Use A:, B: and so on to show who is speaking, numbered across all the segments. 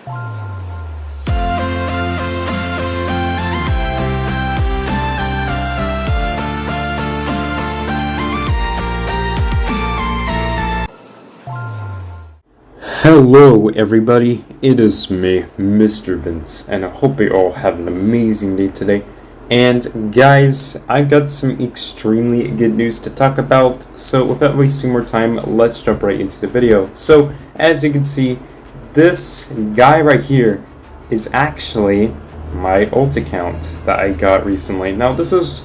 A: Hello everybody, it is me, Mr. Vince, and I hope you all have an amazing day today. And guys, I got some extremely good news to talk about, so without wasting more time, let's jump right into the video. So, as you can see, this guy right here is actually my alt account that I got recently. Now, this is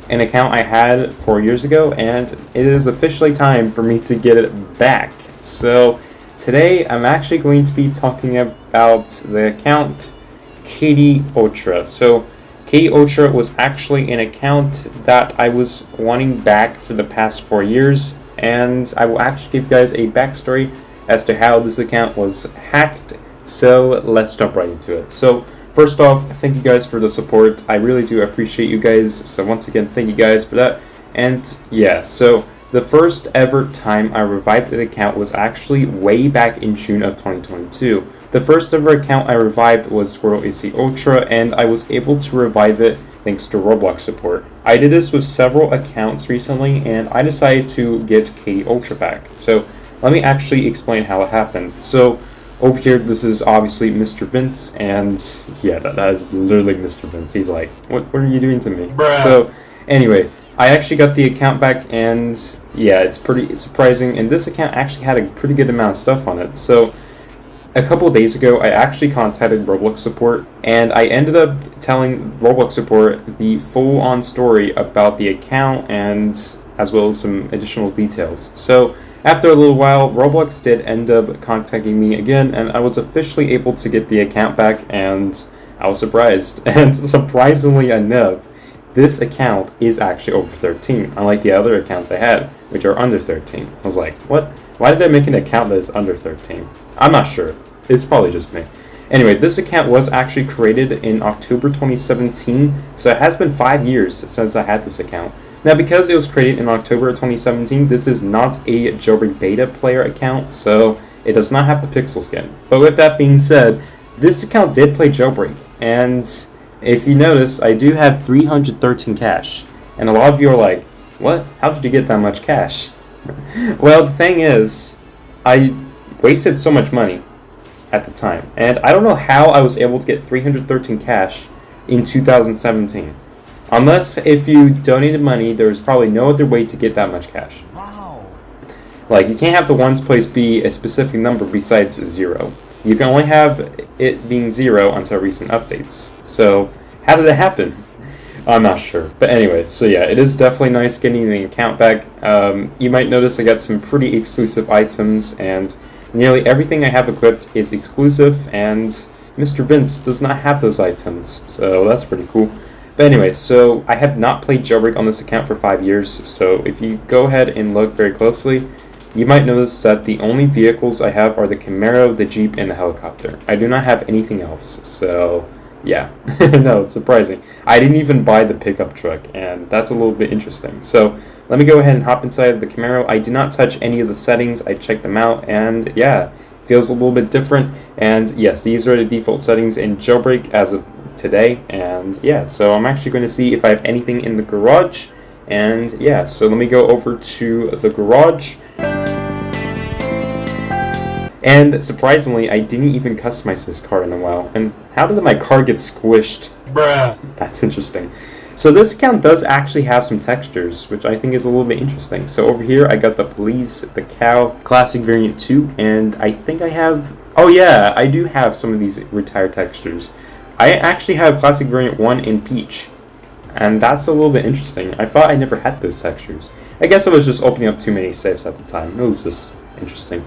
A: an account I had 4 years ago, and it is officially time for me to get it back. So, today, I'm actually going to be talking about the account KatieUltra. So, KatieUltra was actually an account that I was wanting back for the past 4 years, and I will actually give you guys a backstory as to how this account was hacked. So, let's jump right into it. So, first off, thank you guys for the support. I really do appreciate you guys. So, once again, thank you guys for that. And yeah, so the first ever time I revived an account was actually way back in June of 2022. The first ever account I revived was KatieUltra, and I was able to revive it thanks to Roblox support. I did this with several accounts recently, and I decided to get KatieUltra back. So let me actually explain how it happened. So over here, this is obviously Mr. Vince, and yeah, that is literally Mr. Vince. He's like, what are you doing to me? Bruh. So anyway, I actually got the account back, and yeah, it's pretty surprising, and this account actually had a pretty good amount of stuff on it. So a couple of days ago, I actually contacted Roblox support, and I ended up telling Roblox support the full-on story about the account, and as well as some additional details. So after a little while, Roblox did end up contacting me again, and I was officially able to get the account back, and I was surprised. And surprisingly enough, this account is actually over 13, unlike the other accounts I had, which are under 13. I was like, what? Why did I make an account that is under 13? I'm not sure. It's probably just me. Anyway, this account was actually created in October 2017, so it has been 5 years since I had this account. Now, because it was created in October of 2017, this is not a Jailbreak beta player account, so it does not have the pixel skin. But with that being said, this account did play Jailbreak, and if you notice, I do have 313 cash, and a lot of you are like, what? How did you get that much cash? Well, the thing is, I wasted so much money at the time, and I don't know how I was able to get 313 cash in 2017. Unless if you donated money, there was probably no other way to get that much cash. Wow. Like, you can't have the ones place be a specific number besides 0. You can only have it being 0 until recent updates. So, how did it happen? I'm not sure. But anyway, so yeah, it is definitely nice getting the account back. You might notice I got some pretty exclusive items, and nearly everything I have equipped is exclusive, and Mr. Vince does not have those items. So that's pretty cool. But anyway, so I have not played Jailbreak on this account for 5 years, so if you go ahead and look very closely, you might notice that the only vehicles I have are the Camaro, the Jeep, and the helicopter. I do not have anything else, so yeah. No, it's surprising. I didn't even buy the pickup truck, and that's a little bit interesting. So let me go ahead and hop inside of the Camaro. I did not touch any of the settings. I checked them out, and yeah, feels a little bit different. And yes, these are the default settings in Jailbreak as of today, and yeah, so I'm actually going to see if I have anything in the garage, and yeah, so let me go over to the garage. And surprisingly, I didn't even customize this car in a while. And how did my car get squished? Bruh. That's interesting. So this account does actually have some textures, which I think is a little bit interesting. So over here, I got the police, the cow, classic variant 2, and I think I have, oh yeah, I do have some of these retired textures. I actually have classic variant 1 in peach, and that's a little bit interesting. I thought I never had those textures. I guess I was just opening up too many safes at the time. It was just interesting.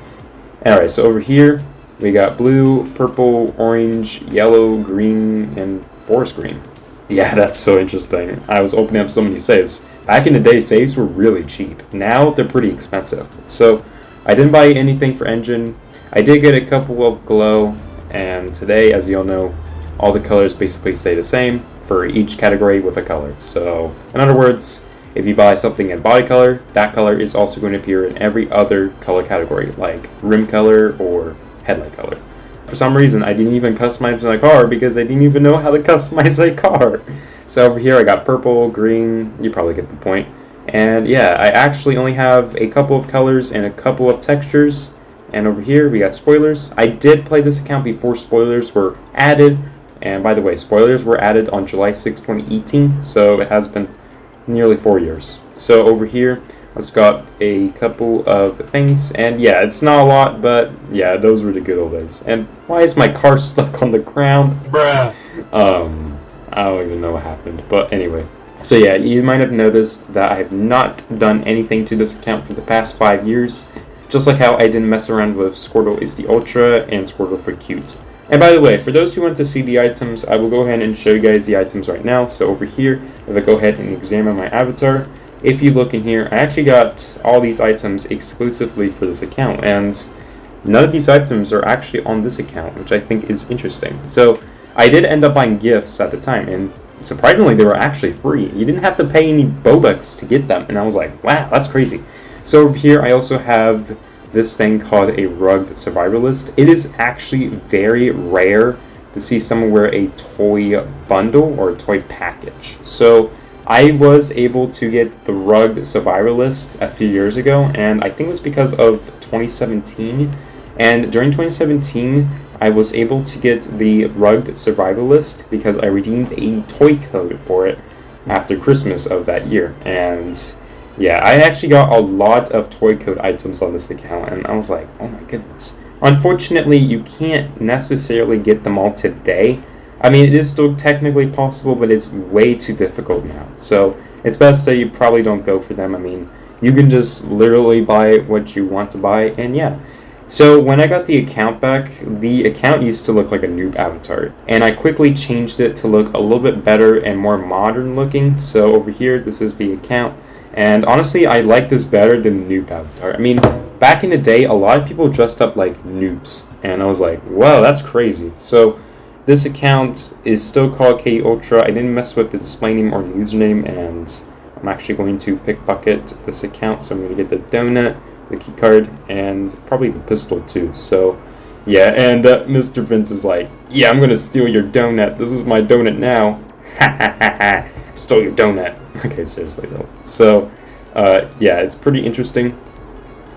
A: Alright, so over here, we got blue, purple, orange, yellow, green, and forest green. Yeah, that's so interesting. I was opening up so many safes. Back in the day, safes were really cheap. Now, they're pretty expensive. So, I didn't buy anything for engine. I did get a couple of glow, and today, as you all know, all the colors basically stay the same for each category with a color. So, in other words, if you buy something in body color, that color is also going to appear in every other color category, like rim color or headlight color. For some reason, I didn't even customize my car because I didn't even know how to customize a car. So over here, I got purple, green, you probably get the point. And yeah, I actually only have a couple of colors and a couple of textures. And over here, we got spoilers. I did play this account before spoilers were added. And by the way, spoilers were added on July 6, 2018. So it has been nearly 4 years. So over here, I've got a couple of things, and yeah, it's not a lot, but yeah, those were the good old days. And why is my car stuck on the ground?
B: Bruh.
A: I don't even know what happened, but anyway. So yeah, you might have noticed that I have not done anything to this account for the past 5 years, just like how I didn't mess around with Squirtle is the Ultra and Squirtle for Cute. And by the way, for those who want to see the items, I will go ahead and show you guys the items right now. So over here, if I go ahead and examine my avatar, if you look in here, I actually got all these items exclusively for this account, and none of these items are actually on this account, which I think is interesting. So I did end up buying gifts at the time, and surprisingly, they were actually free. You didn't have to pay any Bobucks to get them, and I was like, wow, that's crazy. So over here, I also have this thing called a rugged survivalist. It is actually very rare to see someone wear a toy bundle or a toy package. So I was able to get the rugged survivalist a few years ago, and I think it was because of 2017. And during 2017, I was able to get the rugged survivalist because I redeemed a toy code for it after Christmas of that year. And yeah, I actually got a lot of toy code items on this account, and I was like, oh my goodness. Unfortunately, you can't necessarily get them all today. I mean, it is still technically possible, but it's way too difficult now. So it's best that you probably don't go for them. I mean, you can just literally buy what you want to buy, and yeah. So when I got the account back, the account used to look like a noob avatar, and I quickly changed it to look a little bit better and more modern looking. So over here, this is the account, and honestly, I like this better than the noob avatar. I mean, back in the day, a lot of people dressed up like noobs, and I was like, wow, that's crazy. So this account is still called KatieUltra. I didn't mess with the display name or the username, and I'm actually going to pickpocket this account. So I'm going to get the donut, the key card, and probably the pistol too. So yeah, and Mr. Vince is like, yeah, I'm going to steal your donut. This is my donut now. Ha ha ha ha. Stole your donut. Okay, seriously though. So yeah, it's pretty interesting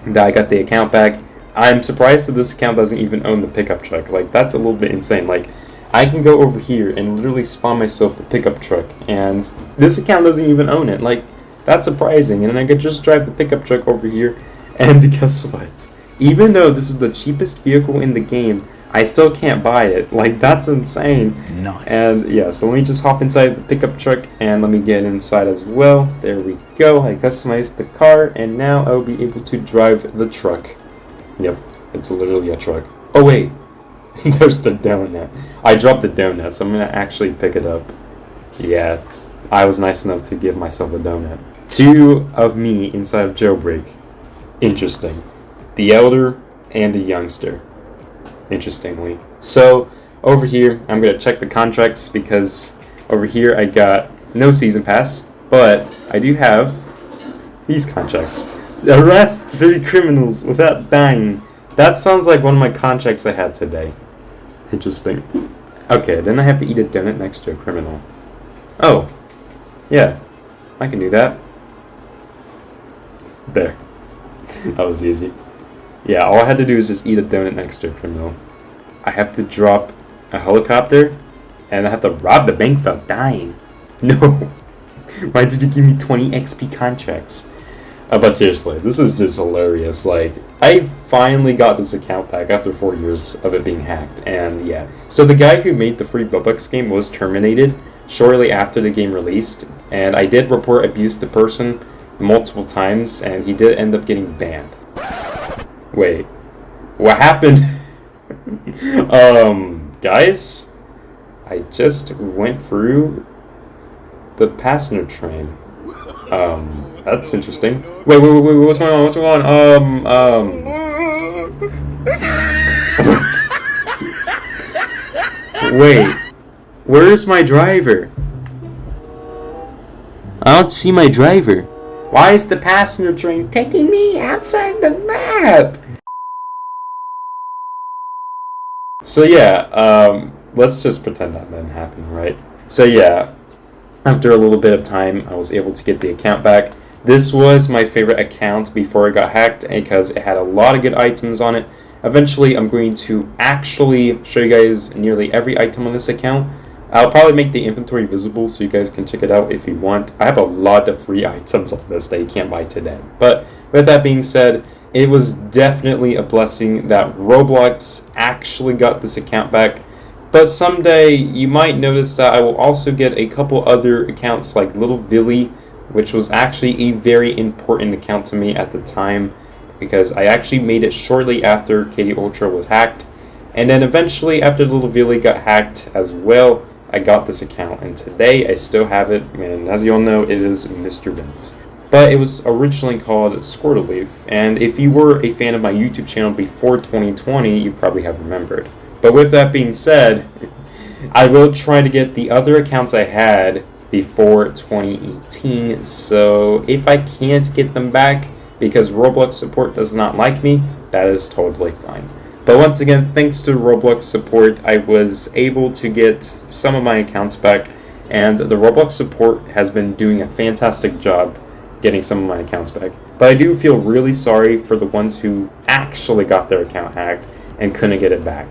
A: that I got the account back. I'm surprised that this account doesn't even own the pickup truck. Like, that's a little bit insane. Like, I can go over here and literally spawn myself the pickup truck, and this account doesn't even own it. Like, that's surprising. And I could just drive the pickup truck over here, and guess what? Even though this is the cheapest vehicle in the game, I still can't buy it. Like, that's insane.
B: Nice.
A: And yeah, so let me just hop inside the pickup truck, and let me get inside as well. There we go. I customized the car, and now I'll be able to drive the truck. Yep, it's literally a truck. Oh wait, there's the donut. I dropped the donut, so I'm gonna actually pick it up. Yeah, I was nice enough to give myself a donut. 2 of me inside of Jailbreak. Interesting. The elder and the youngster. Interestingly. So over here, I'm gonna check the contracts because over here I got no season pass, but I do have these contracts. Arrest 3 criminals without dying. That sounds like one of my contracts I had today. Interesting. Okay, then I have to eat a donut next to a criminal. Oh, yeah, I can do that. There. That was easy. Yeah, all I had to do is just eat a donut next to a criminal. I have to drop a helicopter, and I have to rob the bank without dying. No. Why did you give me 20 XP contracts? But seriously, this is just hilarious. Like, I finally got this account back after 4 years of it being hacked, and yeah. So the guy who made the free Roblox game was terminated shortly after the game released, and I did report abuse to person multiple times, and he did end up getting banned. Wait, what happened? Guys, I just went through the passenger train. That's interesting. Wait, what's going on? What's going on? What? Wait, where's my driver? I don't see my driver. Why is the passenger train taking me outside the map? So yeah, let's just pretend that didn't happen, right? So yeah, after a little bit of time, I was able to get the account back. This was my favorite account before it got hacked because it had a lot of good items on it. Eventually, I'm going to actually show you guys nearly every item on this account. I'll probably make the inventory visible so you guys can check it out if you want. I have a lot of free items on this that you can't buy today. But with that being said, it was definitely a blessing that Roblox actually got this account back. But someday you might notice that I will also get a couple other accounts like Little Villy, which was actually a very important account to me at the time because I actually made it shortly after KatieUltra was hacked. And then eventually after Little Villy got hacked as well, I got this account, and today I still have it, and as you all know, it is Mr. Vince. But it was originally called Squirtleleaf, and if you were a fan of my YouTube channel before 2020, you probably have remembered. But with that being said, I will try to get the other accounts I had before 2018, so if I can't get them back because Roblox support does not like me, that is totally fine. But once again, thanks to Roblox support, I was able to get some of my accounts back, and the Roblox support has been doing a fantastic job getting some of my accounts back. But I do feel really sorry for the ones who actually got their account hacked and couldn't get it back.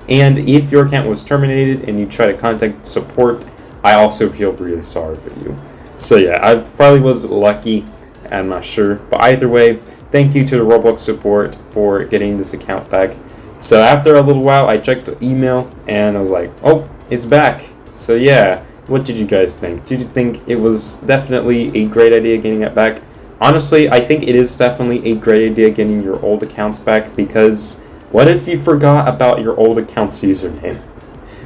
A: And if your account was terminated and you try to contact support, I also feel really sorry for you. So yeah, I probably was lucky, I'm not sure. But either way, thank you to the Roblox support for getting this account back. So after a little while, I checked the email, and I was like, oh, it's back. So yeah, what did you guys think? Did you think it was definitely a great idea getting it back? Honestly, I think it is definitely a great idea getting your old accounts back, because what if you forgot about your old account's username?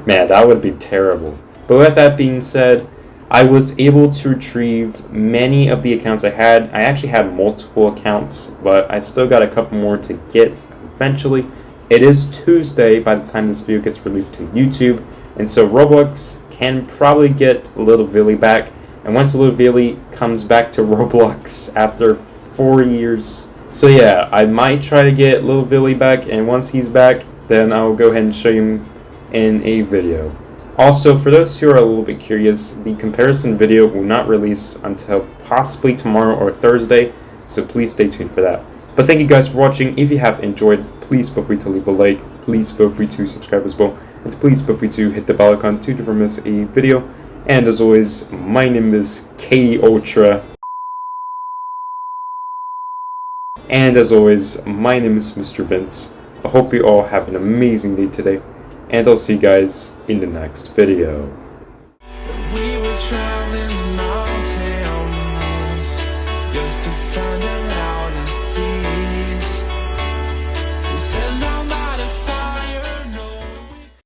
A: Man, that would be terrible. But with that being said, I was able to retrieve many of the accounts I had. I actually had multiple accounts, but I still got a couple more to get eventually. It is Tuesday by the time this video gets released to YouTube, and so Roblox can probably get Little Villy back. And once Little Villy comes back to Roblox after 4 years, so yeah, I might try to get Little Villy back, and once he's back, then I'll go ahead and show him in a video. Also, for those who are a little bit curious, the comparison video will not release until possibly tomorrow or Thursday, so please stay tuned for that. But thank you guys for watching. If you have enjoyed, please feel free to leave a like, please feel free to subscribe as well, and please feel free to hit the bell icon to never miss a video. And as always, my name is KatieUltra. And as always, my name is Mr. Vince. I hope you all have an amazing day today, and I'll see you guys in the next video.
B: We were traveling miles and miles just to find out